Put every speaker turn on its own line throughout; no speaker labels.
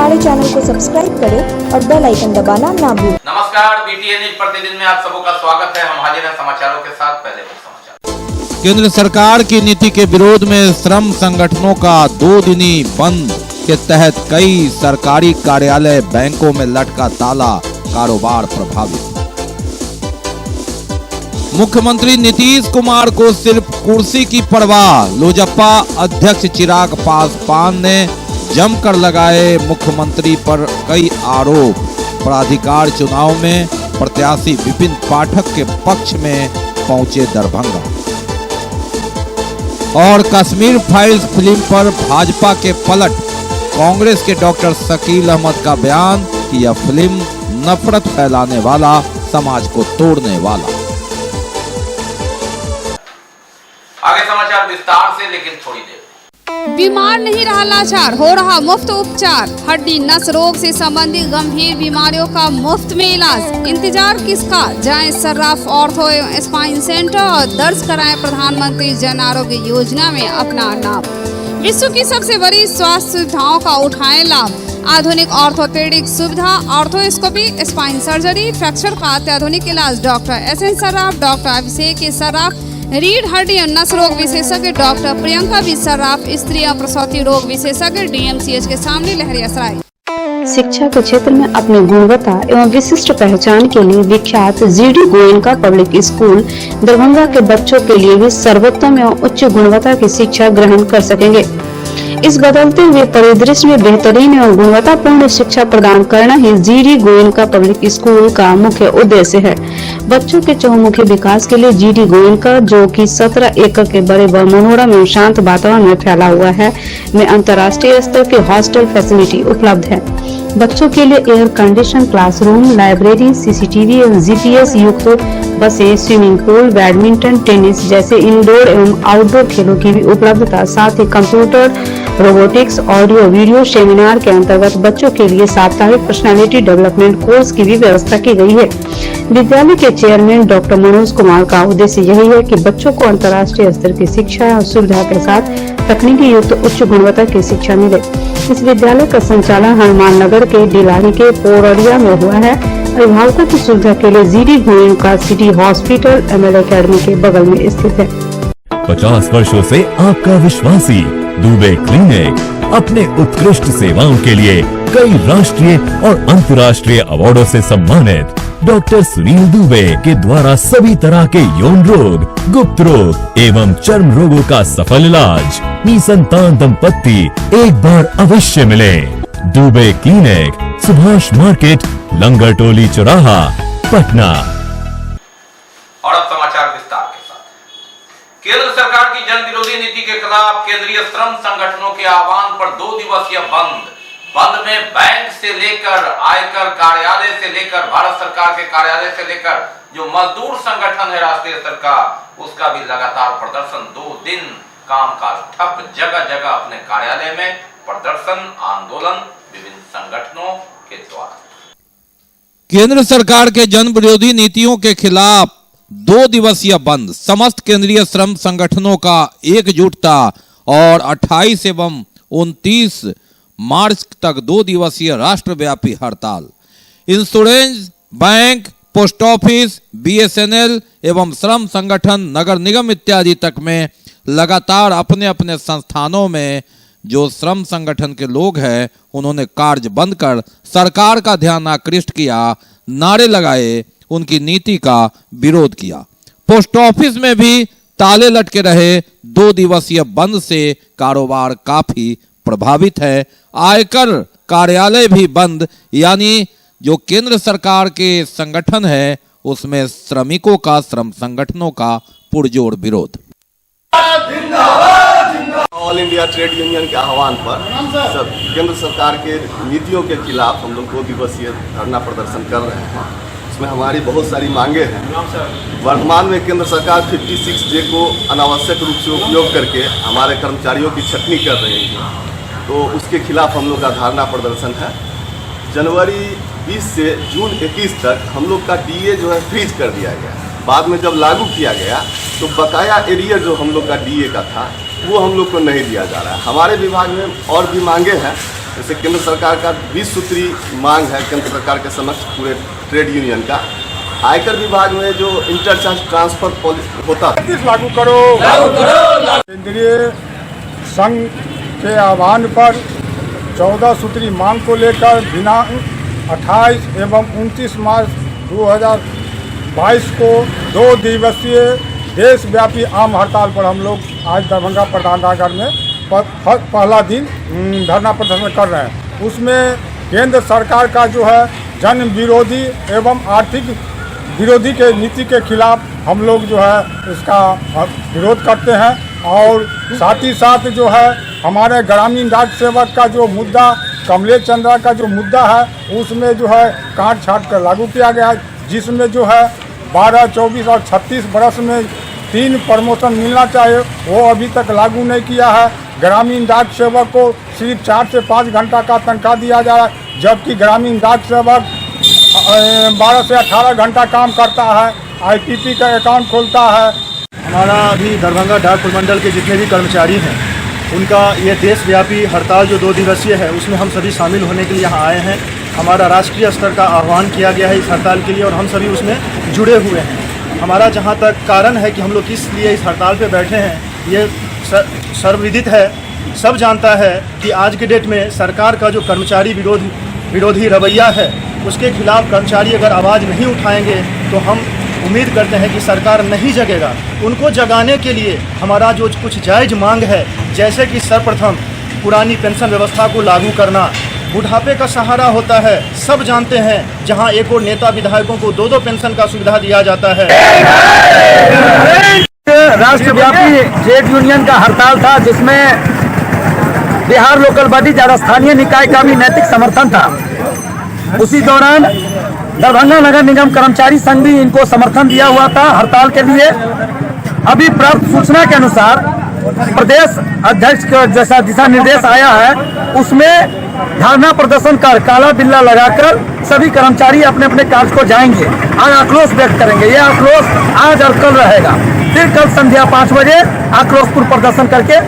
हमारे चैनल को सब्सक्राइब करें और बेल आइकन दबाना ना भूलें।
नमस्कार, बीटीएन न्यूज प्रतिदिन में आप सबका स्वागत है। हम हाजिर हैं समाचारों के साथ। पहले मुख्य समाचार।
केंद्र सरकार की नीति के विरोध में श्रम संगठनों का 2 दिनी बंद के तहत कई सरकारी कार्यालय, बैंकों में लटका ताला, कारोबार प्रभावित। मुख्यमंत्री नीतीश कुमार को सिर्फ कुर्सी की परवाह, लोजपा अध्यक्ष चिराग पासवान ने जमकर लगाए मुख्यमंत्री पर कई आरोप। प्राधिकार चुनाव में प्रत्याशी विपिन पाठक के पक्ष में पहुंचे दरभंगा। और कश्मीर फाइल्स फिल्म पर भाजपा के पलट, कांग्रेस के डॉक्टर शकील अहमद का बयान कि यह फिल्म नफरत फैलाने वाला, समाज को तोड़ने वाला।
आगे समाचार विस्तार से, लेकिन थोड़ी देर।
बीमार नहीं रहा लाचार, हो रहा मुफ्त उपचार। हड्डी नस रोग से संबंधित गंभीर बीमारियों का मुफ्त में इलाज। इंतजार किसका, जाएं सर्राफ ऑर्थो एवं स्पाइन सेंटर और दर्ज कराएं प्रधानमंत्री जन आरोग्य योजना में अपना नाम। विश्व की सबसे बड़ी स्वास्थ्य सुविधाओं का उठाएं लाभ। आधुनिक ऑर्थोपेडिक सुविधा, ऑर्थोस्कोपी, स्पाइन सर्जरी, फ्रैक्चर का अत्याधुनिक इलाज। Doctor S N Sarraf, doctor Abhishek Sarraf, रीढ़ हड्डी और नस रोग विशेषज्ञ डॉक्टर प्रियंका बी सर्राफ, स्त्री और प्रसूति रोग विशेषज्ञ डीएमसीएच के सामने लहरियासराय।
शिक्षा के क्षेत्र में अपनी गुणवत्ता एवं विशिष्ट पहचान के लिए विख्यात GD Goenka public school Darbhanga के बच्चों के लिए भी सर्वोत्तम एवं उच्च गुणवत्ता की शिक्षा ग्रहण कर सकेंगे। इस बदलते हुए परिदृश्य में बेहतरीन एवं गुणवत्तापूर्ण शिक्षा प्रदान करना ही जीडी गोयनका पब्लिक स्कूल का मुख्य उद्देश्य है। बच्चों के चहुमुखी विकास के लिए जीडी गोयनका, जो कि 17 एकड़ के बड़े व मनोरम एवं शांत वातावरण में फैला हुआ है, में अंतर्राष्ट्रीय स्तर के हॉस्टल फैसिलिटी उपलब्ध है। बच्चों के लिए air condition classroom, library, CCTV एवं जीपीएस युक्त बसें, स्विमिंग पूल, बैडमिंटन, टेनिस जैसे इंडोर एवं आउटडोर खेलों की भी उपलब्धता, साथ ही computer, robotics, audio video seminar के अंतर्गत बच्चों के लिए साप्ताहिक पर्सनालिटी डेवलपमेंट कोर्स की भी व्यवस्था की गई है। विद्यालय के चेयरमैन डॉक्टर मनोज कुमार का उद्देश्य यही है कि बच्चों को अंतर्राष्ट्रीय स्तर की शिक्षा और सुविधा के साथ तकनीकी युक्त उच्च गुणवत्ता की शिक्षा मिले। इस विद्यालय का संचालन हनुमान नगर के डिलारी के पोररिया में हुआ है। अभिभावकों की सुविधा के लिए GD Goenka city hospital ML academy के बगल में स्थित है।
50 वर्षों से आपका विश्वासी दुबे क्लिनिक अपने उत्कृष्ट सेवाओं के लिए कई राष्ट्रीय और अंतर्राष्ट्रीय अवार्डों से सम्मानित डॉक्टर सुनील दुबे के द्वारा सभी तरह के यौन रोग, गुप्त रोग एवं चर्म रोगों का सफल इलाज। निसंतान दंपत्ति एक बार अवश्य मिले। दुबे क्लिनिक, सुभाष मार्केट, लंगर टोली चौराहा, पटना।
और अब समाचार विस्तार के साथ। केंद्र सरकार की जन विरोधी नीति के खिलाफ केंद्रीय श्रम संगठनों के आह्वान पर 2 दिवसीय बंद में बैंक से लेकर आयकर कार्यालय से लेकर भारत सरकार के कार्यालय से लेकर जो मजदूर संगठन है राष्ट्रीय स्तर का, उसका भी लगातार प्रदर्शन। 2 दिन कामकाज ठप, जगह जगह अपने कार्यालय में प्रदर्शन, आंदोलन विभिन्न संगठनों के द्वारा।
केंद्र सरकार के जन विरोधी नीतियों के खिलाफ 2 दिवसीय बंद, समस्त केंद्रीय श्रम संगठनों का एकजुटता और 28 एवं 29 मार्च तक 2 दिवसीय राष्ट्रव्यापी हड़ताल। Insurance, bank, post office, BSNL एवं श्रम संगठन, नगर निगम इत्यादि तक में लगातार अपने अपने संस्थानों में जो श्रम संगठन के लोग हैं, उन्होंने कार्य बंद कर सरकार का ध्यान आकृष्ट किया, नारे लगाए, उनकी नीति का विरोध किया। पोस्ट ऑफिस में भी ताले लटके रहे। 2 दिवसीय बंद से कारोबार काफी प्रभावित है। आयकर कार्यालय भी बंद, यानी जो केंद्र सरकार के संगठन है उसमें श्रमिकों का, श्रम संगठनों का पुरजोर विरोध।
ऑल इंडिया ट्रेड यूनियन के आह्वान पर केंद्र सरकार के नीतियों के खिलाफ हम लोग 2 दिवसीय धरना प्रदर्शन कर रहे हैं। इसमें हमारी बहुत सारी मांगे हैं। वर्तमान में केंद्र सरकार 56 डे को अनावश्यक रूप से उपयोग करके हमारे कर्मचारियों की छटनी कर रही है, तो उसके खिलाफ हम लोग का धरना प्रदर्शन है। जनवरी 20 से जून 21 तक हम लोग का डीए जो है फ्रीज कर दिया गया। बाद में जब लागू किया गया तो बकाया एरियर जो हम लोग का डीए का था वो हम लोग को नहीं दिया जा रहा है। हमारे विभाग में और भी मांगे हैं, जैसे केंद्र सरकार का 20 सूत्री मांग है केंद्र सरकार के समक्ष पूरे ट्रेड यूनियन का। आयकर विभाग में जो इंटरचार्ज ट्रांसफर होता है
लागू करो। केंद्रीय संघ के आह्वान पर 14 सूत्री मांग को लेकर दिनांक 28 एवं 29 मार्च 2022 को 2 दिवसीय देशव्यापी आम हड़ताल पर हम लोग आज दरभंगा प्रधानागार में पहला दिन धरना प्रदर्शन कर रहे हैं। उसमें केंद्र सरकार का जो है जन विरोधी एवं आर्थिक विरोधी के नीति के खिलाफ हम लोग जो है इसका विरोध करते हैं। और साथ ही साथ जो है हमारे ग्रामीण डाक सेवक का जो मुद्दा कमलेश चंद्रा का जो मुद्दा है उसमें जो है काट छाट कर लागू किया गया है, जिसमें जो है 12, 24 और 36 बरस में 3 प्रमोशन मिलना चाहिए, वो अभी तक लागू नहीं किया है। ग्रामीण डाक सेवक को सिर्फ 4 से 5 घंटा का तनख्वाह दिया जा रहा है, जबकि ग्रामीण डाक सेवक 12 से 18 घंटा काम करता है, IPP का अकाउंट खोलता है।
हमारा अभी दरभंगा डाक प्रमंडल के जितने भी कर्मचारी हैं उनका ये देशव्यापी हड़ताल जो 2 दिवसीय है उसमें हम सभी शामिल होने के लिए यहाँ आए हैं। हमारा राष्ट्रीय स्तर का आह्वान किया गया है इस हड़ताल के लिए और हम सभी उसमें जुड़े हुए हैं। हमारा जहाँ तक कारण है कि हम लोग किस लिए इस हड़ताल पे बैठे हैं ये सर्वविदित है, सब जानता है कि आज के डेट में सरकार का जो कर्मचारी विरोधी रवैया है उसके खिलाफ कर्मचारी अगर आवाज़ नहीं उठाएंगे तो हम उम्मीद करते हैं कि सरकार नहीं जगेगा। उनको जगाने के लिए हमारा जो कुछ जायज़ मांग है, जैसे कि सर्वप्रथम पुरानी पेंशन व्यवस्था को लागू करना, बुढ़ापे का सहारा होता है, सब जानते हैं, जहां एक और नेता विधायकों को 2-2 पेंशन का सुविधा दिया जाता है।
राष्ट्रव्यापी ट्रेड यूनियन का हड़ताल था जिसमें बिहार लोकल बॉडी स्थानीय निकाय का भी नैतिक समर्थन था। उसी दौरान दरभंगा नगर निगम कर्मचारी संघ भी इनको समर्थन दिया हुआ था हड़ताल के लिए। अभी प्राप्त सूचना के अनुसार प्रदेश अध्यक्ष का जैसा दिशा निर्देश आया है उसमें धरना प्रदर्शन कर काला बिल्ला लगाकर सभी कर्मचारी अपने अपने कार्य को जाएंगे और आक्रोश व्यक्त करेंगे। यह आक्रोश आज और कल रहेगा। फिर कल संध्या 5 बजे आक्रोशपूर्ण प्रदर्शन करके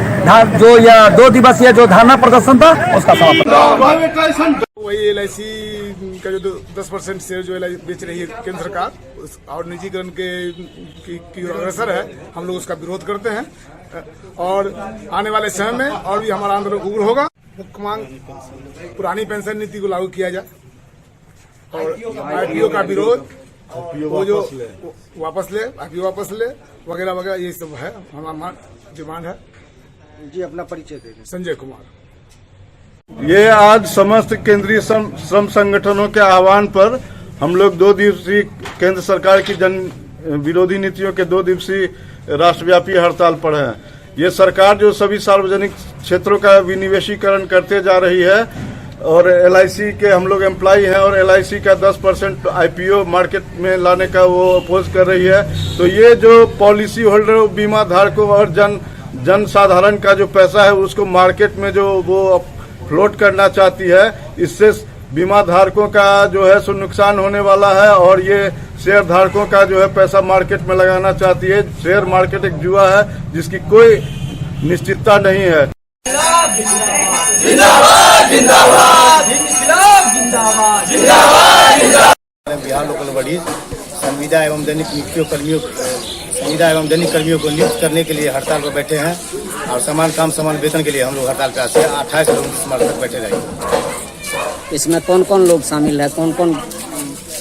जो यह 2 दिवसीय जो धरना प्रदर्शन था उसका समापन।
वही LIC का जो 10% शेयर जो LIC बेच रही है केंद्र सरकार और निजीकरण की अग्रसर है, हम लोग उसका विरोध करते हैं और आने वाले समय में और भी हमारा आंदोलन उग्र होगा। मुख्य मांग पुरानी पेंशन नीति को लागू किया जाए और IPO का विरोध, वो जो वापस ले IPO वापस ले वगैरह वगैरह, ये सब है हमारा डिमांड है।
जी अपना परिचय दे दें।
संजय कुमार।
ये आज समस्त केंद्रीय श्रम संगठनों के आह्वान पर हम लोग 2 दिवसीय केंद्र सरकार की जन विरोधी नीतियों के 2 दिवसीय राष्ट्रव्यापी हड़ताल पर हैं। ये सरकार जो सभी सार्वजनिक क्षेत्रों का विनिवेशीकरण करते जा रही है और LIC के हम लोग एम्प्लॉय हैं और LIC का 10% IPO मार्केट में लाने का वो अपोज कर रही है। तो ये जो पॉलिसी होल्डर, बीमा धारकों और जन साधारण का जो पैसा है उसको मार्केट में जो वो फ्लोट करना चाहती है, इससे बीमा धारकों का जो है सो नुकसान होने वाला है और ये शेयर धारकों का जो है पैसा मार्केट में लगाना चाहती है। शेयर मार्केट एक जुआ है जिसकी कोई निश्चितता नहीं है।
बिहार लोकल बॉडी संविदा एवं दैनिक कर्मियों को नियुक्त करने के लिए हड़ताल पर बैठे हैं और समान काम समान वेतन के लिए हम लोग हड़ताल पर 28 से 29 मार्च तक बैठे रहेंगे।
इसमें कौन कौन लोग शामिल है, कौन कौन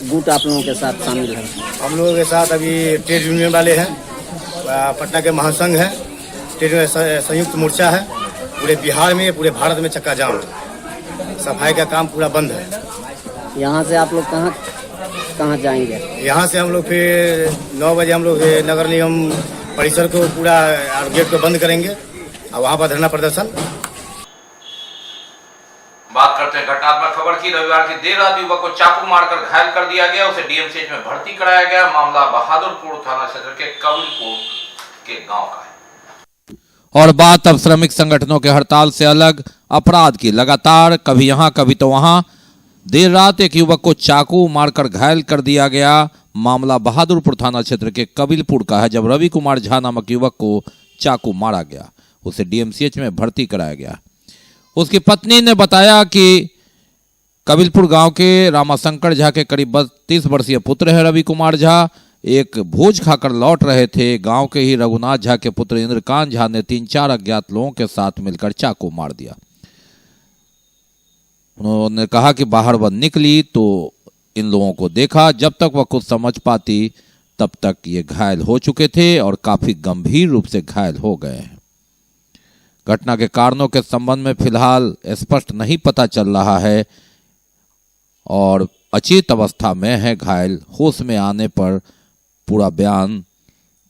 गुट आप लोगों के साथ शामिल है?
हम लोगों के साथ अभी ट्रेड यूनियन वाले हैं, पटना के महासंघ है, ट्रेड संयुक्त मोर्चा है, पूरे बिहार में पूरे भारत में चक्का जाम है, सफाई का काम पूरा बंद है।
यहाँ से आप लोग कहाँ जाएंगे?
यहाँ से हम लोग फिर 9 बजे हम लोग नगर निगम परिसर को पूरा गेट को बंद करेंगे और वहाँ पर धरना प्रदर्शन।
बात करते हैं घटनात्मक खबर की। रविवार की देर रात युवक को चाकू मारकर घायल कर दिया गया, उसे DMCH में भर्ती कराया गया। मामला बहादुरपुर थाना क्षेत्र के कबीलपुर के गांव का है।
और बात अब श्रमिक संगठनों के हड़ताल से अलग अपराध की। लगातार कभी यहां कभी तो वहां देर रात एक युवक को चाकू मारकर घायल कर दिया गया। मामला बहादुरपुर थाना क्षेत्र के कबीलपुर का है, जब रवि कुमार झा नामक युवक को चाकू मारा गया, उसे DMCH में भर्ती कराया गया। उसकी पत्नी ने बताया कि कबीलपुर गांव के रामाशंकर झा के करीब 32 वर्षीय पुत्र है रवि कुमार झा एक भोज खाकर लौट रहे थे। गांव के ही रघुनाथ झा के पुत्र इंद्रकांत झा ने 3-4 अज्ञात लोगों के साथ मिलकर चाकू मार दिया। उन्होंने कहा कि बाहर वह निकली तो इन लोगों को देखा, जब तक वह कुछ समझ पाती तब तक ये घायल हो चुके थे और काफी गंभीर रूप से घायल हो गए हैं। घटना के कारणों के संबंध में फिलहाल स्पष्ट नहीं पता चल रहा है और अचेत अवस्था में है घायल। होश में आने पर पूरा बयान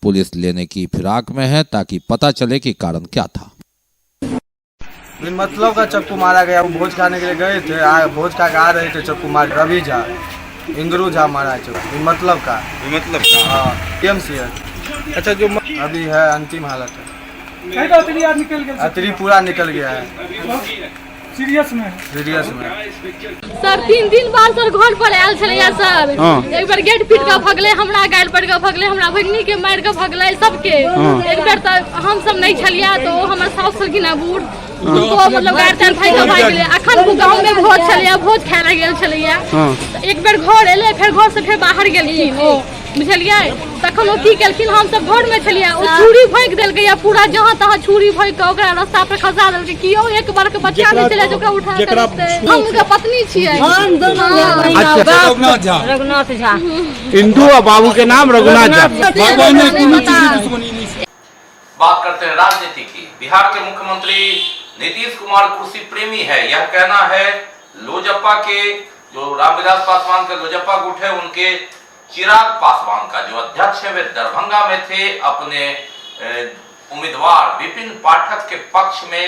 पुलिस लेने की फिराक में है ताकि पता चले कि कारण क्या था।
बिन मतलब का चक्कू मारा गया। वो भोज खाने के लिए गए थे, भोज खा के आ रहे थे, चक्कू मार रवि झा इंद्रू झा मारा है चक्कू। बिन मतलब का हाँ TMC है। अच्छा जो अभी है अंतिम हालत है। अतरी पूरा निकल गया है। सीरियस में
सर 3 दिन बाद सर घर पर आयल छलैया सर। एक बार गेट पीट के भगले, हमरा गाल पड़ के भगले, हमरा भगनी के मार के भगले सबके। एक बार हम सब नहीं छलिया तो हमर साउस सलखिन है बूढ़ तो मतलब गाड़ तार भाई के भाग गेले। अखन को गांव में भोज छलैया, भोज खाय ले गेल छलैया। एक बार घर एले, फिर घर से फिर बाहर गेलखिन ओ बुझलियै। तखन ओ की केलखिन, हम सब घर में छलिया, ओ छुरी भोंक देलकै या पूरा जहां तहां छुरी भोंक के ओकरा रास्ता पर खसा देलकै। कियो एक बार के बच्चा नहीं चले ओकरा उठा के हम उनका पत्नी छियै।
रघुनाथ झा इंदू और बाबू के नाम रघुनाथ झा।
बात करते हैं राजनीति की। बिहार के मुख्यमंत्री नीतीश कुमार कुर्सी प्रेमी है, यह कहना है लोजपा के जो रामविलास पासवान के लोजपा गुट है उनके चिराग पासवान का जो अध्यक्ष है वे दरभंगा में थे। अपने उम्मीदवार विपिन पाठक के पक्ष में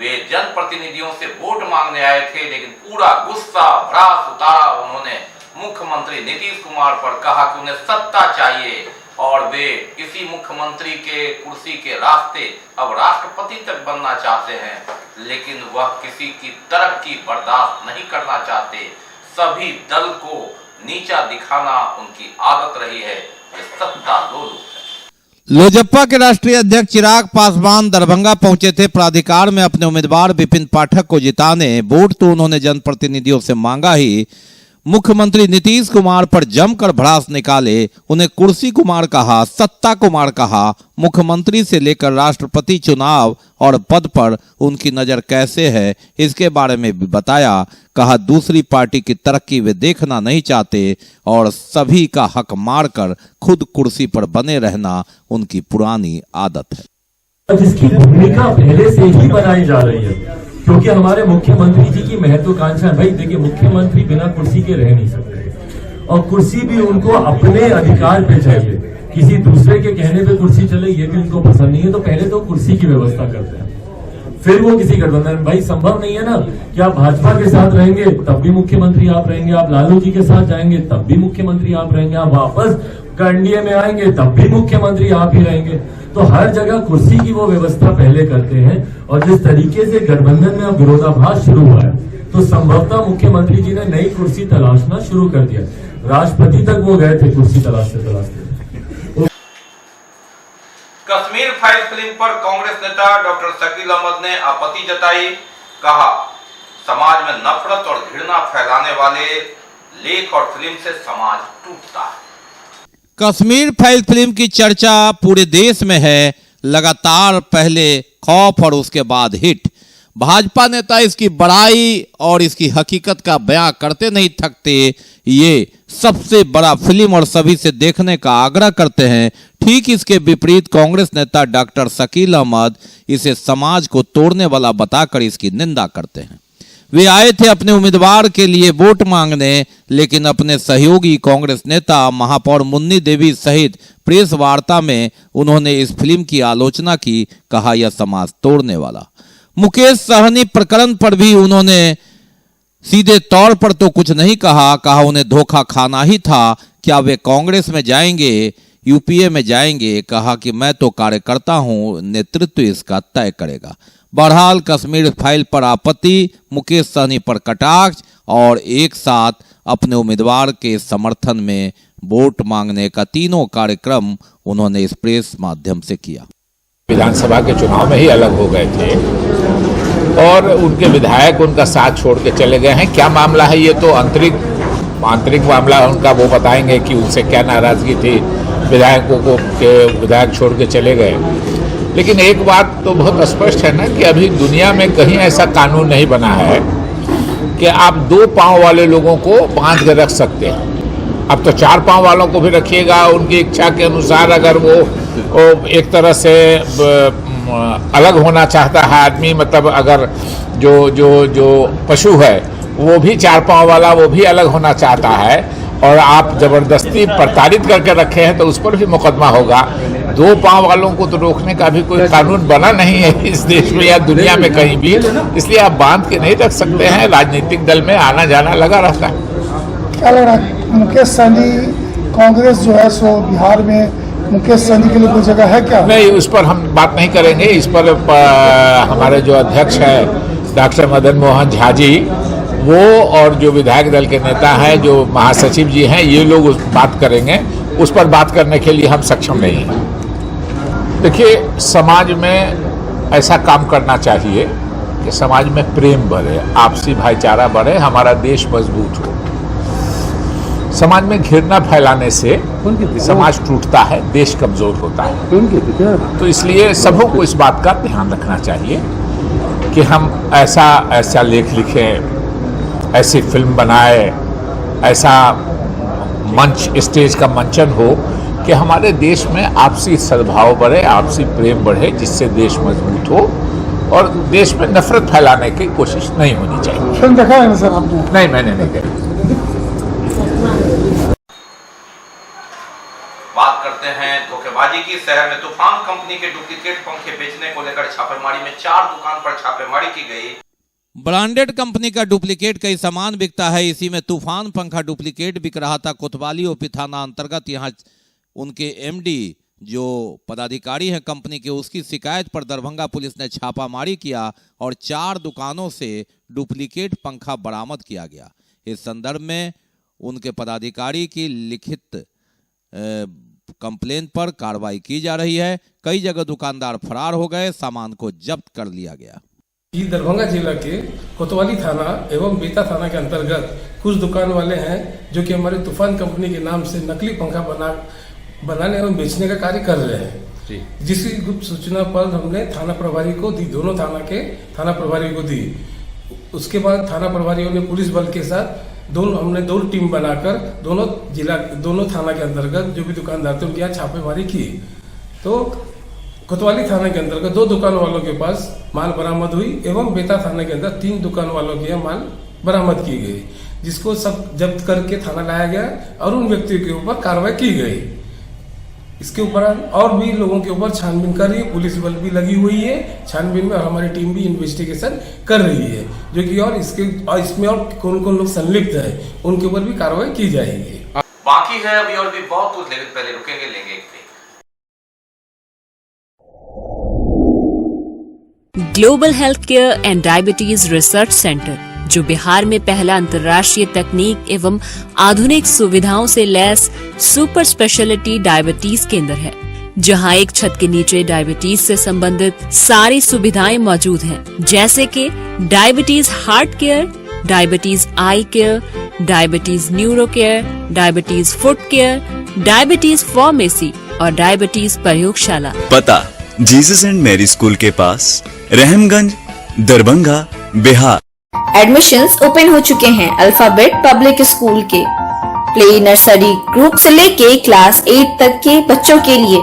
वे जनप्रतिनिधियों से वोट मांगने आए थे, लेकिन पूरा गुस्सा भड़ास उतारा उन्होंने मुख्यमंत्री नीतीश कुमार पर। कहा कि उन्हें सत्ता चाहिए और वे इसी मुख्यमंत्री के कुर्सी के रास्ते अब राष्ट्रपति तक बनना चाहते हैं, लेकिन वह किसी की तरक्की बर्दाश्त नहीं करना चाहते। सभी दल को नीचा दिखाना उनकी आदत रही है। वे सत्ता लोलुप है।
लोजपा के राष्ट्रीय अध्यक्ष चिराग पासवान दरभंगा पहुंचे थे प्राधिकार में अपने उम्मीदवार विपिन पाठक को जिताने। वोट तो उन्होंने जनप्रतिनिधियों से मांगा ही, मुख्यमंत्री नीतीश कुमार पर जमकर भड़ास निकाले। उन्हें कुर्सी कुमार कहा, सत्ता कुमार कहा। मुख्यमंत्री से लेकर राष्ट्रपति चुनाव और पद पर उनकी नजर कैसे है इसके बारे में भी बताया। कहा दूसरी पार्टी की तरक्की वे देखना नहीं चाहते और सभी का हक मारकर खुद कुर्सी पर बने रहना उनकी पुरानी आदत है।
जिसकी भूमिका पहले से ही बनाई जा रही है, क्योंकि हमारे मुख्यमंत्री जी की महत्वाकांक्षा, भाई देखिए मुख्यमंत्री बिना कुर्सी के रह नहीं सकते और कुर्सी भी उनको अपने अधिकार पे चाहिए। किसी दूसरे के कहने पे कुर्सी चले ये भी उनको पसंद नहीं है, तो पहले तो कुर्सी की व्यवस्था करते हैं, फिर वो किसी गठबंधन। भाई संभव नहीं है ना कि आप भाजपा के साथ रहेंगे तब भी मुख्यमंत्री आप रहेंगे, आप लालू जी के साथ जाएंगे तब भी मुख्यमंत्री आप रहेंगे, आप वापस एनडीए में आएंगे तब भी मुख्यमंत्री आप ही रहेंगे। तो हर जगह कुर्सी की वो व्यवस्था पहले करते हैं और जिस तरीके से गठबंधन में अब विरोधाभास शुरू हुआ है तो संभवतः मुख्यमंत्री जी ने नई कुर्सी तलाशना शुरू कर दिया। राष्ट्रपति तक वो गए थे कुर्सी तलाशते।
कश्मीर फाइल फिल्म पर कांग्रेस नेता डॉक्टर शकील अहमद ने आपत्ति जताई। कहा समाज में नफरत और घृणा फैलाने वाले लेख और फिल्म से समाज टूटता है।
कश्मीर फाइल फिल्म की चर्चा पूरे देश में है, लगातार पहले खौफ और उसके बाद हिट। भाजपा नेता इसकी बड़ाई और इसकी हकीकत का बयां करते नहीं थकते। ये सबसे बड़ा फिल्म और सभी से देखने का आग्रह करते हैं। ठीक इसके विपरीत कांग्रेस नेता डॉक्टर शकील अहमद इसे समाज को तोड़ने वाला बताकर इसकी निंदा करते हैं। वे आए थे अपने उम्मीदवार के लिए वोट मांगने, लेकिन अपने सहयोगी कांग्रेस नेता महापौर मुन्नी देवी सहित प्रेस वार्ता में उन्होंने इस फिल्म की आलोचना की। कहा यह समाज तोड़ने वाला। मुकेश सहनी प्रकरण पर भी उन्होंने सीधे तौर पर तो कुछ नहीं कहा। कहा उन्हें धोखा खाना ही था। क्या वे कांग्रेस में जाएंगे, यूपीए में जाएंगे? कहा कि मैं तो कार्यकर्ता हूं, नेतृत्व इसका तय करेगा। बहरहाल कश्मीर फाइल पर आपत्ति, मुकेश सहनी पर कटाक्ष और एक साथ अपने उम्मीदवार के समर्थन में वोट मांगने का तीनों कार्यक्रम उन्होंने इस प्रेस माध्यम से किया।
विधानसभा के चुनाव में ही अलग हो गए थे और उनके विधायक उनका साथ छोड़ के चले गए हैं। क्या मामला है ये तो आंतरिक मामला है उनका, वो बताएंगे कि उनसे क्या नाराजगी थी विधायकों को के विधायक छोड़ के चले गए। लेकिन एक बात तो बहुत स्पष्ट है ना कि अभी दुनिया में कहीं ऐसा कानून नहीं बना है कि आप 2 पांव वाले लोगों को बांध के रख सकते हैं। अब तो 4 पांव वालों को भी रखिएगा, उनकी इच्छा के अनुसार अगर वो एक तरह से अलग होना चाहता है आदमी, मतलब अगर जो पशु है वो भी 4 पांव वाला वो भी अलग होना चाहता है और आप जबरदस्ती प्रताड़ित करके रखे हैं तो उस पर भी मुकदमा होगा। 2 पांव वालों को तो रोकने का भी कोई कानून बना नहीं है इस देश में या दुनिया में कहीं भी, इसलिए आप बांध के नहीं रख सकते हैं। राजनीतिक दल में आना जाना लगा रहता है।
क्या लग रहा है मुकेश सहनी कांग्रेस जो है सो बिहार में मुकेश सहनी के लिए कोई जगह है क्या?
नहीं, उस पर हम बात नहीं करेंगे। इस पर हमारे जो अध्यक्ष हैं डॉक्टर मदन मोहन झा जी, वो और जो विधायक दल के नेता हैं, जो महासचिव जी हैं, ये लोग बात करेंगे। उस पर बात करने के लिए हम सक्षम नहीं हैं। देखिए, समाज में ऐसा काम करना चाहिए कि समाज में प्रेम बढ़े, आपसी भाईचारा बढ़े, हमारा देश मजबूत हो। समाज में घृणा फैलाने से समाज टूटता है, देश कमजोर होता है। तो इसलिए सबों को इस बात का ध्यान रखना चाहिए कि हम ऐसा लेख लिखें, ऐसी फिल्म बनाए, ऐसा मंच स्टेज का मंचन हो कि हमारे देश में आपसी सद्भाव बढ़े, आपसी प्रेम बढ़े, जिससे देश मजबूत हो और देश में नफरत फैलाने की कोशिश नहीं होनी चाहिए।
फिल्म देखा है सर आपने?
नहीं, मैंने नहीं देखा।
बात करते हैं धोखेबाजी की। शहर में तूफान कंपनी के डुप्लीकेट पंखे बेचने को लेकर छापेमारी में 4 दुकान पर छापेमारी की गई।
ब्रांडेड कंपनी का डुप्लीकेट कई सामान बिकता है, इसी में तूफान पंखा डुप्लीकेट बिक रहा था। कोतवाली ओपी थाना अंतर्गत यहां उनके एमडी जो पदाधिकारी हैं कंपनी के, उसकी शिकायत पर दरभंगा पुलिस ने छापामारी किया और 4 दुकानों से डुप्लीकेट पंखा बरामद किया गया। इस संदर्भ में उनके पदाधिकारी की लिखित कंप्लेन पर कार्रवाई की जा रही है। कई जगह दुकानदार फरार हो गए, सामान को जब्त कर लिया गया।
ये दरभंगा जिला के कोतवाली थाना एवं बेता थाना के अंतर्गत कुछ दुकान वाले हैं जो कि हमारे तूफान कंपनी के नाम से नकली पंखा बनाने एवं बेचने का कार्य कर रहे हैं, जिसकी गुप्त सूचना पर हमने थाना प्रभारी को दी, दोनों थाना के थाना प्रभारी को दी। उसके बाद थाना प्रभारियों ने पुलिस बल के साथ हमने 2 टीम बनाकर दोनों थाना के अंतर्गत जो भी दुकानदार थे उनके यहाँ छापेमारी की। तो कोतवाली थाना के अंतर्गत 2 दुकान वालों के पास माल बरामद हुई एवं बेता थाना के अंदर 3 दुकान वालों के यहाँ माल बरामद की गई, जिसको सब जब्त करके थाना लाया गया और उन व्यक्तियों के ऊपर कार्रवाई की गई। इसके ऊपर और भी लोगों के ऊपर छानबीन कर रही है, पुलिस बल भी लगी हुई है छानबीन में और हमारी टीम भी इन्वेस्टिगेशन कर रही है, जो कि और इसमें और कौन कौन लोग संलिप्त है उनके ऊपर भी कार्रवाई की जाएगी।
बाकी है अभी और भी बहुत कुछ, लेकिन पहले रुकेंगे, लेंगे एक break.
Global health care and diabetes research centre, जो बिहार में पहला अंतर्राष्ट्रीय तकनीक एवं आधुनिक सुविधाओं से लैस सुपर स्पेशलिटी डायबिटीज केंद्र है, जहां एक छत के नीचे डायबिटीज से संबंधित सारी सुविधाएं मौजूद हैं, जैसे कि diabetes heart care, diabetes eye care, diabetes neuro care, diabetes foot care, diabetes pharmacy और डायबिटीज प्रयोगशाला।
पता जीसस एंड मैरी स्कूल के पास, रहमगंज, दरभंगा, बिहार।
एडमिशंस ओपन हो चुके हैं अल्फाबेट पब्लिक स्कूल के प्ले नर्सरी ग्रुप से लेके क्लास 8 तक के बच्चों के लिए।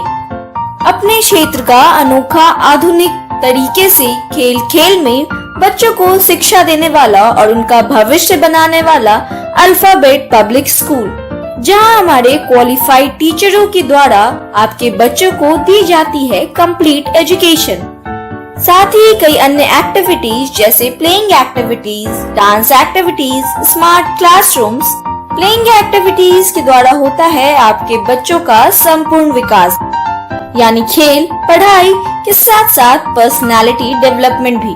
अपने क्षेत्र का अनोखा आधुनिक तरीके से खेल खेल में बच्चों को शिक्षा देने वाला और उनका भविष्य बनाने वाला अल्फाबेट पब्लिक स्कूल, जहां हमारे क्वालिफाइड टीचरों के द्वारा आपके बच्चों को दी जाती है कंप्लीट एजुकेशन। साथ ही कई अन्य एक्टिविटीज जैसे playing activities, dance activities, smart classrooms. Playing activities के द्वारा होता है आपके बच्चों का संपूर्ण विकास, यानी खेल पढ़ाई के साथ साथ पर्सनालिटी डेवलपमेंट भी।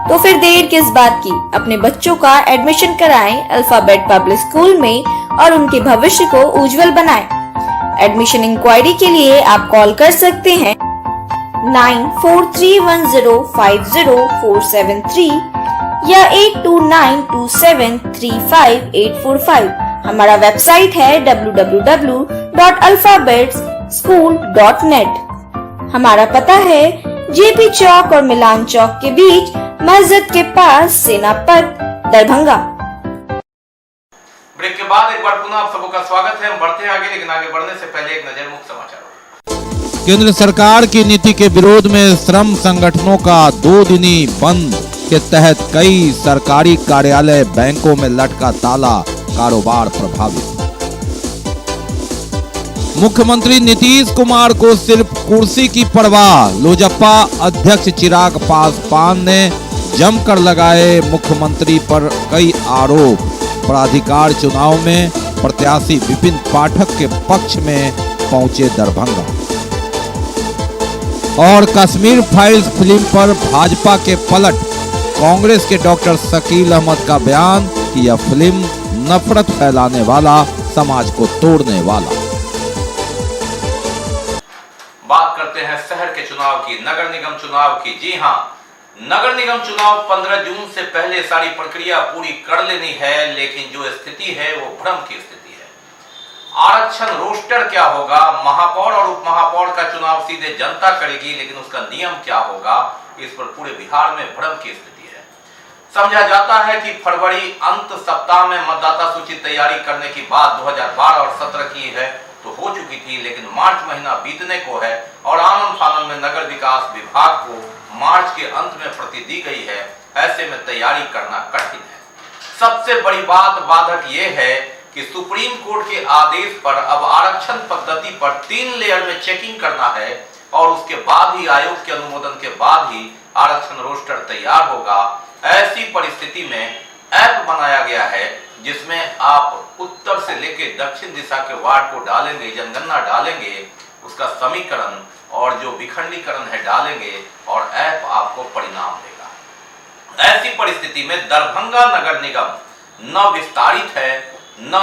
तो फिर देर किस बात की, अपने बच्चों का एडमिशन कराएं अल्फाबेट पब्लिक स्कूल में और उनके भविष्य को उज्जवल बनाएं। एडमिशन इंक्वायरी के लिए आप कॉल कर सकते हैं 9431050473 या 8292735845। हमारा वेबसाइट है www.alphabetsschool.net। हमारा पता है जेपी चौक और मिलान चौक के बीच, मस्जिद के पास, सेनापत, दरभंगा।
ब्रेक के बाद एक बार पुनः आप सबों का स्वागत है। हम बढ़ते हैं आगे, लेकिन आगे बढ़ने से पहले एक नजर मुख्य समाचार।
केंद्र सरकार की नीति के विरोध में श्रम संगठनों का 2 दिनी बंद के तहत कई सरकारी कार्यालय, बैंकों में लटका ताला, कारोबार प्रभावित। मुख्यमंत्री नीतीश कुमार को सिर्फ कुर्सी की परवाह, लोजपा अध्यक्ष चिराग पासवान ने जमकर लगाए मुख्यमंत्री पर कई आरोप। प्राधिकार चुनाव में प्रत्याशी विपिन पाठक के पक्ष में पहुंचे दरभंगा। और कश्मीर फाइल्स फिल्म पर भाजपा के पलट, कांग्रेस के डॉक्टर शकील अहमद का बयान कि यह फिल्म नफरत फैलाने वाला, समाज को तोड़ने वाला।
बात करते हैं शहर के चुनाव की, नगर निगम चुनाव की। जी हां, नगर निगम चुनाव 15 जून से पहले सारी प्रक्रिया पूरी कर लेनी है, लेकिन जो स्थिति है वो भ्रम की स्थिति है। आरक्षण रोस्टर क्या होगा, महापौर और उप महापौर का चुनाव सीधे जनता करेगी, लेकिन उसका नियम क्या होगा, इस पर पूरे बिहार में भ्रम की स्थिति है। समझा जाता है कि फरवरी अंत सप्ताह में मतदाता सूची तैयारी करने की बात 2012 और 17 की है तो हो चुकी थी, लेकिन मार्च महीना बीतने को है और आनन फानन में नगर विकास विभाग को मार्च के अंत में प्रति दी गई है। ऐसे में तैयारी करना कठिन है। सबसे बड़ी बाधक ये है कि सुप्रीम कोर्ट के आदेश पर अब आरक्षण पद्धति पर 3 लेयर में चेकिंग करना है और उसके बाद ही आयोग के अनुमोदन के बाद ही आरक्षण रोस्टर तैयार होगा। ऐसी परिस्थिति में ऐप बनाया गया है जिसमें आप उत्तर से लेकर दक्षिण दिशा के वार्ड को डालेंगे, जनगणना डालेंगे, उसका समीकरण और जो विखंडीकरण है डालेंगे और ऐप आपको परिणाम देगा। ऐसी परिस्थिति में दरभंगा नगर निगम न विस्तारित है, न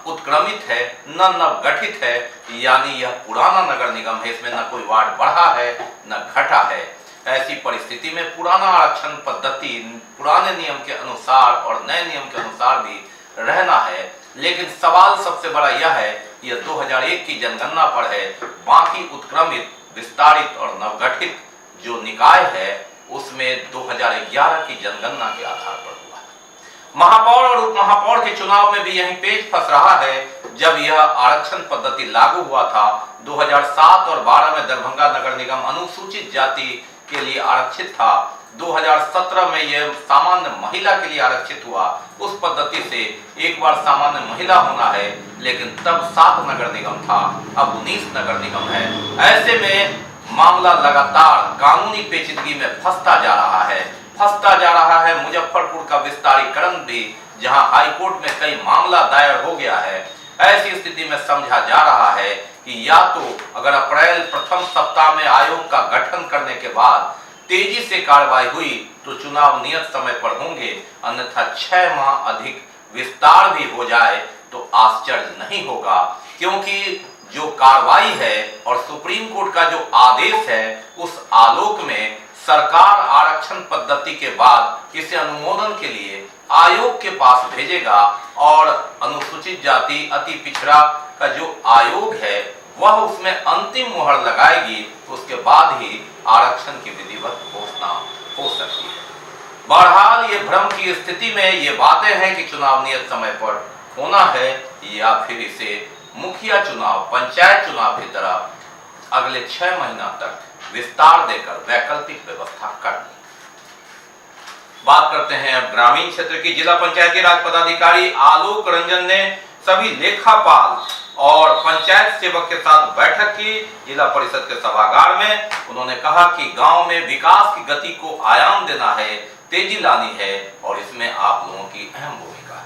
उत्क्रमित है, न नवगठित है, यानी यह पुराना नगर निगम है। इसमें न कोई वार्ड बढ़ा है न घटा है। ऐसी परिस्थिति में पुराना आरक्षण पद्धति पुराने नियम के अनुसार और नए नियम के अनुसार भी रहना है, लेकिन सवाल सबसे बड़ा यह है कि यह 2001 की जनगणना पर है। बाकी उत्क्रमित, विस्तारित और नवगठित जो निकाय है उसमें 2011 की जनगणना के आधार पर हुआ है। महापौर और उप महापौर के चुनाव में भी यही पेच फंस रहा है। जब यह आरक्षण पद्धति लागू हुआ था 2007 और 12 में दरभंगा नगर निगम अनुसूचित जाति के लिए आरक्षित था। 2017 में यह सामान्य महिला के लिए आरक्षित हुआ। उस पद्धति से एक बार सामान्य महिला होना है, लेकिन तब 7 नगर निगम था, अब 19 नगर निगम है। ऐसे में मामला लगातार कानूनी पेचीदगी में फंसता जा रहा है। मुजफ्फरपुर का विस्तारीकरण भी, जहां हाईकोर्ट में कई मामला दायर हो गया है। ऐसी स्थिति में समझा जा रहा है कि या तो अगर अप्रैल प्रथम सप्ताह में आयोग का गठन करने के बाद तेजी से कार्रवाई हुई तो चुनाव नियत समय पर होंगे, अन्यथा 6 माह अधिक विस्तार भी हो जाए तो आश्चर्य नहीं होगा, क्योंकि जो कार्रवाई है और सुप्रीम कोर्ट का जो आदेश है उस आलोक में सरकार आरक्षण पद्धति के बाद इसे अनुमोदन के लिए आयोग के पास भेजेगा और अनुसूचित जाति अति पिछड़ा का जो आयोग है वह उसमें अंतिम मुहर लगाएगी। तो उसके बाद ही आरक्षण की विधिवत घोषणा हो सकती है। बहरहाल ये भ्रम की स्थिति में ये बातें हैं कि चुनाव नियत समय पर होना है या फिर इसे मुखिया चुनाव, पंचायत चुनाव की तरह अगले 6 महीना तक विस्तार देकर वैकल्पिक व्यवस्था करनी। बात करते हैं अब ग्रामीण क्षेत्र की। जिला पंचायती राज पदाधिकारी आलोक रंजन ने सभी लेखापाल और पंचायत सेवक के साथ बैठक की जिला परिषद के सभागार में। उन्होंने कहा कि गांव में विकास की गति को आयाम देना है, तेजी लानी है और इसमें आप लोगों की अहम भूमिका है।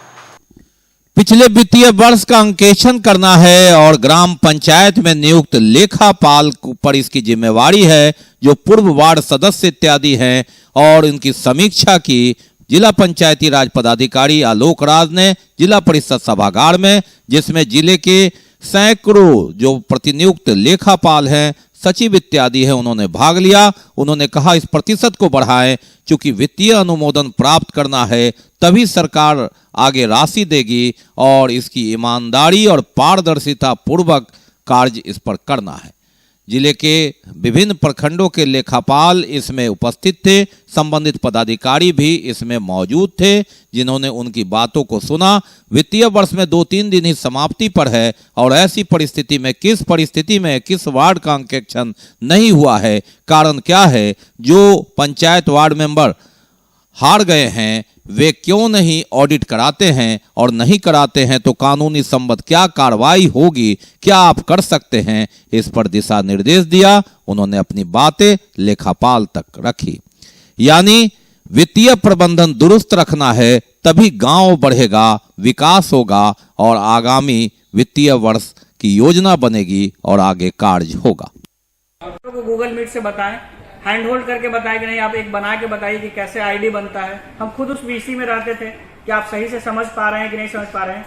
पिछले वित्तीय वर्ष का अंकेक्षण करना है और ग्राम पंचायत में नियुक्त लेखापाल पर इसकी जिम्मेवारी है, जो पूर्व वार्ड सदस्य इत्यादि हैं, और इनकी समीक्षा की जिला पंचायती राज पदाधिकारी आलोक राज ने जिला परिषद सभागार में, जिसमें जिले के सैकड़ों जो प्रतिनियुक्त लेखापाल हैं सचिव इत्यादि है, उन्होंने भाग लिया। उन्होंने कहा इस प्रतिशत को बढ़ाएं, चूंकि वित्तीय अनुमोदन प्राप्त करना है तभी सरकार आगे राशि देगी और इसकी ईमानदारी और पारदर्शिता पूर्वक कार्य इस पर करना है। जिले के विभिन्न प्रखंडों के लेखापाल इसमें उपस्थित थे। संबंधित पदाधिकारी भी इसमें मौजूद थे, जिन्होंने उनकी बातों को सुना। वित्तीय वर्ष में 2-3 दिन ही समाप्ति पर है और ऐसी परिस्थिति में किस वार्ड का अंकेक्षण नहीं हुआ है, कारण क्या है? जो पंचायत वार्ड मेंबर हार गए हैं वे क्यों नहीं ऑडिट कराते हैं, और नहीं कराते हैं तो कानूनी संबद्ध क्या कार्रवाई होगी, क्या आप कर सकते हैं, इस पर दिशा निर्देश दिया। उन्होंने अपनी बातें लेखापाल तक रखी। यानी वित्तीय प्रबंधन दुरुस्त रखना है तभी गांव बढ़ेगा, विकास होगा और आगामी वित्तीय वर्ष की योजना बनेगी और आगे कार्य होगा।
गूगल मीट से बताएं, हैंड होल्ड करके बताएं कि नहीं, आप एक बना के बताइए कि कैसे आईडी बनता है। हम खुद उस वीसी में रहते थे कि आप सही से समझ पा रहे हैं कि नहीं समझ पा रहे हैं।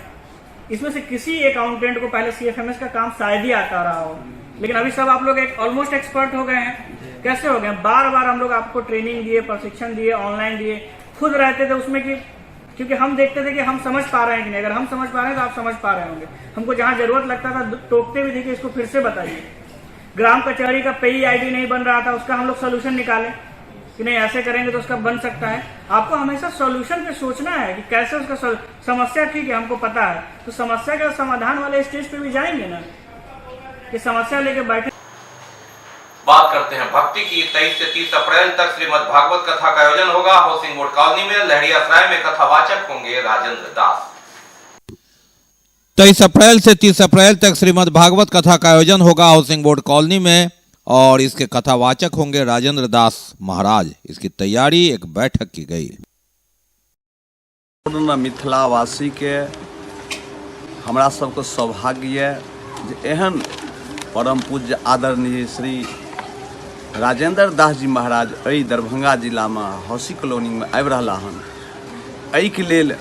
इसमें से किसी अकाउंटेंट को पहले सीएफएमएस का काम शायद ही आता रहा हो, लेकिन अभी सब आप लोग एक ऑलमोस्ट एक्सपर्ट हो गए हैं। कैसे हो गए? बार बार हम लोग आपको ट्रेनिंग दिए, प्रशिक्षण दिए, ऑनलाइन दिए, खुद रहते थे उसमें कि क्योंकि हम देखते थे कि हम समझ पा रहे हैं कि नहीं। अगर हम समझ पा रहे हैं तो आप समझ पा रहे होंगे। हमको जहां जरूरत लगता था टोकते भी थे कि इसको फिर से बताइए। ग्राम कचहरी का पेई आईडी नहीं बन रहा था, उसका हम लोग सोल्यूशन निकाले कि नहीं ऐसे करेंगे तो उसका बन सकता है। आपको हमेशा सॉल्यूशन पे सोचना है कि कैसे उसका समस्या ठीक है हमको पता है, तो समस्या के समाधान वाले स्टेज पे भी जाएंगे ना कि समस्या लेके बैठे।
बात करते हैं भक्ति की। 23 से 30 अप्रैल तक श्रीमद् भागवत कथा का आयोजन होगा। हाउसिंग बोर्ड कॉलोनी में लहरियासराय में कथावाचक होंगे राजेंद्र दास।
23 अप्रैल से 30 अप्रैल तक श्रीमद् भागवत कथा का आयोजन होगा हाउसिंग बोर्ड कॉलोनी में और इसके कथावाचक होंगे राजेंद्र दास महाराज। इसकी तैयारी एक बैठक की गई।
मिथिलावासी के हमरा सबके सौभाग्य जे एहन परम पूज्य आदरणीय श्री राजेंद्र दास जी महाराज एहि दरभंगा जिला में हाउसिंग कॉलोनी में आबि रहा हन। एहि के लेल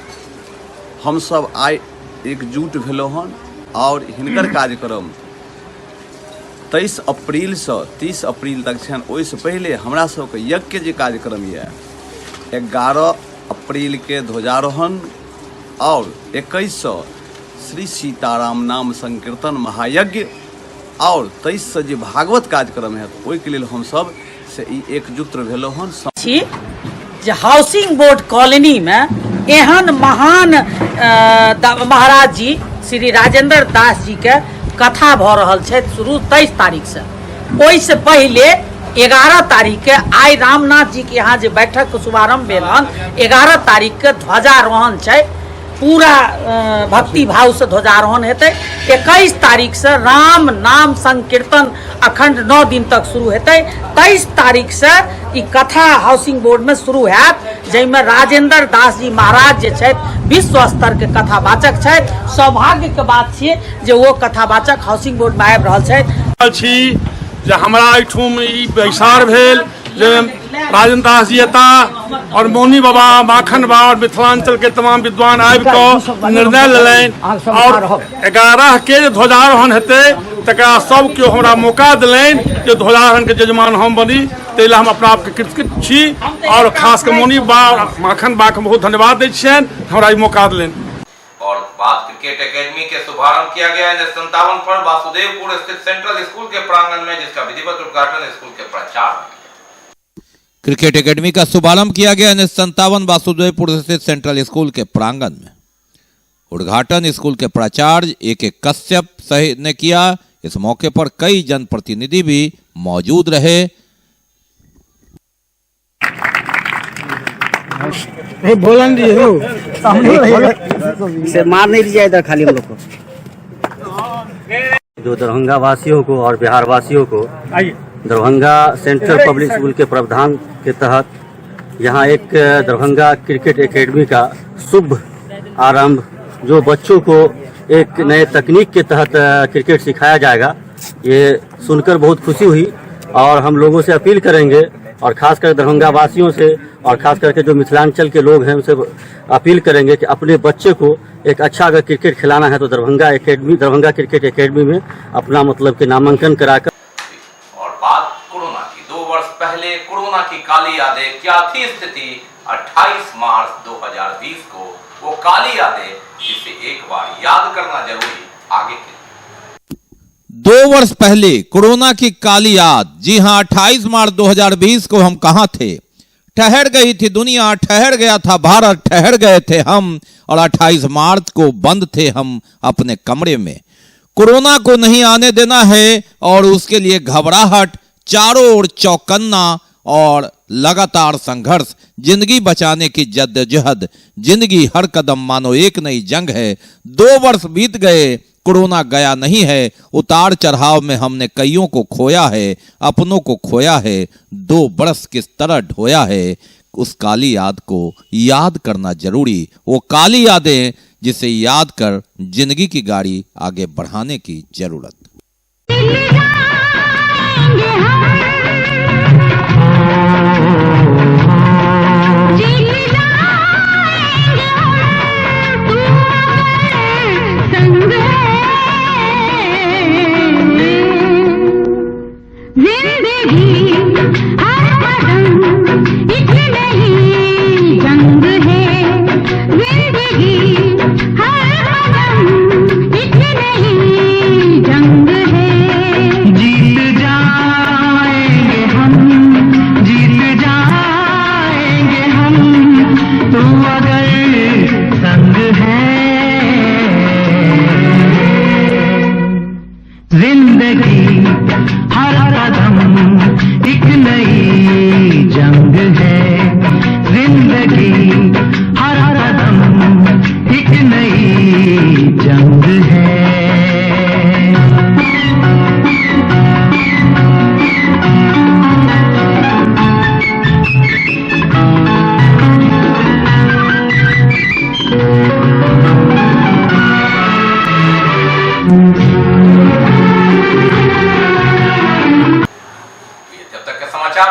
हम सब आइ एकजुट भेलो हन और हिनकर कार्यक्रम 23 अप्रैल से 30 अप्रैल तक छन। ओहिसँ पहले हमरा सबके यज्ञ के जे कार्यक्रम ये 11 अप्रैल के ध्वजारोहण और 21 से श्री सीताराम नाम संकीर्तन महायज्ञ और 23 से जे भागवत कार्यक्रम है ओहि के लेल हम सब से एकजुट भेलो हन।
हाउसिंग बोर्ड कॉलोनी में एहन महान महाराज जी श्री राजेंद्र दास जी के कथा भ रहल छै शुरू 23 तारीख से। ओहि से पहले 11 तारीख के आई रामनाथ जी के यहाँ जे बैठक के शुभारंभ भेल हन, 11 तारीख के ध्वजारोहण छै, पूरा भक्ति भाव से ध्वजारोहण हेतै। 21 तारीख से राम नाम संकीर्तन अखंड 9 दिन तक शुरू हेतै। 23 तारीख से ई कथा हाउसिंग बोर्ड में शुरू हैत, जैमे राजेंद्र दास जी महाराज जे छथि विश्व स्तर के कथावाचक छथि। सौभाग्य के बात छियै जे वो कथावाचक हाउसिंग बोर्ड में आबि रहल छथि।
जे हमरा एठुम ई बैसार भेल जे राजेंद्र दास जी एता और मौनी बाबा, माखन बाबा और मिथिलांचल के तमाम विद्वान आबि कऽ निर्णय लेलनि और 11 के जे ध्वजारोहण हेतै तकरा सब केओ हमरा मौका देलनि जे ध्वजारोहण के जजमान हम बनी। ताहि लेल हम अपना आपके कृतज्ञ छी और खास कर मौनी बाबा, माखन बाबा के बहुत धन्यवाद दै छियनि हमरा ई मौका देलनि।
और बात क्रिकेट एकेडमी के शुभारंभ किया गया है 57 पर वासुदेवपुर स्थित सेंट्रल स्कूल के प्रांगण में, जिसका विधिवत उद्घाटन स्कूल के प्राचार्य।
क्रिकेट एकेडमी का शुभारंभ किया गया 57 वासुदेवपुर स्थित सेंट्रल स्कूल के प्रांगण में। उद्घाटन स्कूल के प्राचार्य A.K. कश्यप सहित ने किया। इस मौके पर कई जनप्रतिनिधि भी मौजूद रहे।
बोलन से मार नहीं दिया इधर खाली हम लोग को।
जो दरभंगा वासियों को और बिहार वासियों को दरभंगा सेंट्रल पब्लिक स्कूल के प्रावधान के तहत यहाँ एक दरभंगा क्रिकेट एकेडमी का शुभ आरंभ, जो बच्चों को एक नए तकनीक के तहत क्रिकेट सिखाया जाएगा, ये सुनकर बहुत खुशी हुई। और हम लोगों से अपील करेंगे और खासकर दरभंगा वासियों से और खास करके जो मिथिलांचल के लोग हैं उनसे अपील करेंगे कि अपने बच्चे को एक अच्छा अगर क्रिकेट खिलाना है तो दरभंगा क्रिकेट एकेडमी में अपना मतलब कि नामांकन कराकर।
और कोरोना की काली यादें, क्या थी स्थिति 28 मार्च 2020 को, वो काली यादें जिसे एक बार याद करना जरूरी। आगे के
2 वर्ष पहले कोरोना की काली याद। जी हां, 28 मार्च 2020 को हम कहां थे? ठहर गई थी दुनिया, ठहर गया था भारत, ठहर गए थे हम, और 28 मार्च को बंद थे हम अपने कमरे में। कोरोना को नहीं आने देना है और उसके लिए घबराहट, चारों ओर चौकन्ना और लगातार संघर्ष, जिंदगी बचाने की जद्दोजहद, जिंदगी हर कदम मानो एक नई जंग है। 2 वर्ष बीत गए, कोरोना गया नहीं है। उतार चढ़ाव में हमने कईयों को खोया है, अपनों को खोया है। 2 बरस किस तरह ढोया है, उस काली याद को याद करना जरूरी। वो काली यादें जिसे याद कर जिंदगी की गाड़ी आगे बढ़ाने की जरूरत।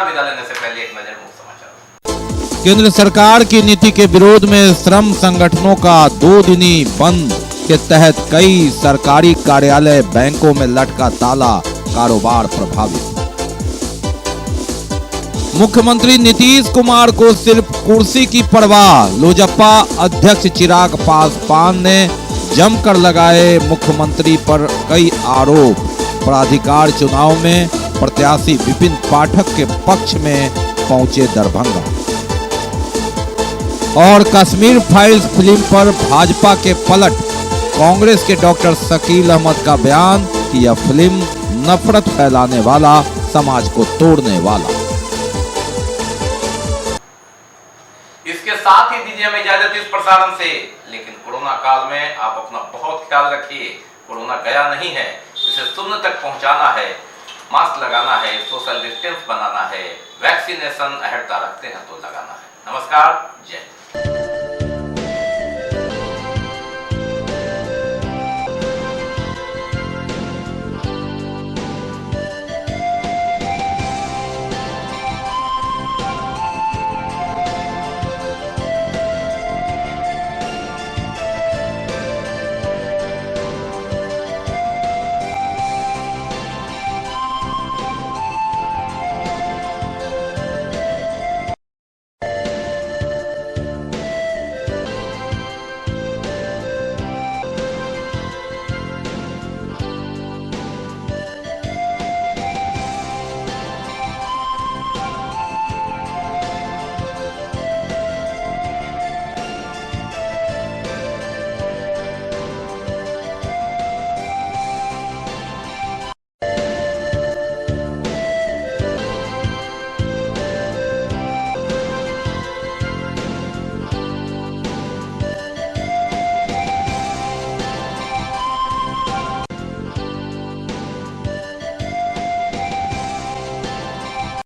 विदा लेने से पहले एक नजर मुख्य समाचार।
केंद्र सरकार की नीति के विरोध में श्रम संगठनों का 2 दिनी बंद के तहत कई सरकारी कार्यालय, बैंकों में लटका ताला, कारोबार प्रभावित। मुख्यमंत्री नीतीश कुमार को सिर्फ कुर्सी की परवाह, लोजपा अध्यक्ष चिराग पासवान ने जमकर लगाए मुख्यमंत्री पर कई आरोप। प्राधिकार चुनाव में प्रत्याशी विपिन पाठक के पक्ष में पहुंचे दरभंगा। और कश्मीर फाइल्स फिल्म पर भाजपा के पलट, कांग्रेस के डॉक्टर शकील अहमद का बयान कि यह फिल्म नफरत फैलाने वाला, समाज को तोड़ने वाला।
इसके साथ ही दीजिए हमें इजाजत इस प्रसारण से, लेकिन कोरोना काल में आप अपना बहुत ख्याल रखिए। कोरोना गया नहीं है, इसे शून्य तक पहुंचाना है, मास्क लगाना है, सोशल डिस्टेंस बनाना है, वैक्सीनेशन अहर्ता रखते हैं तो लगाना है। नमस्कार, जय हिंद।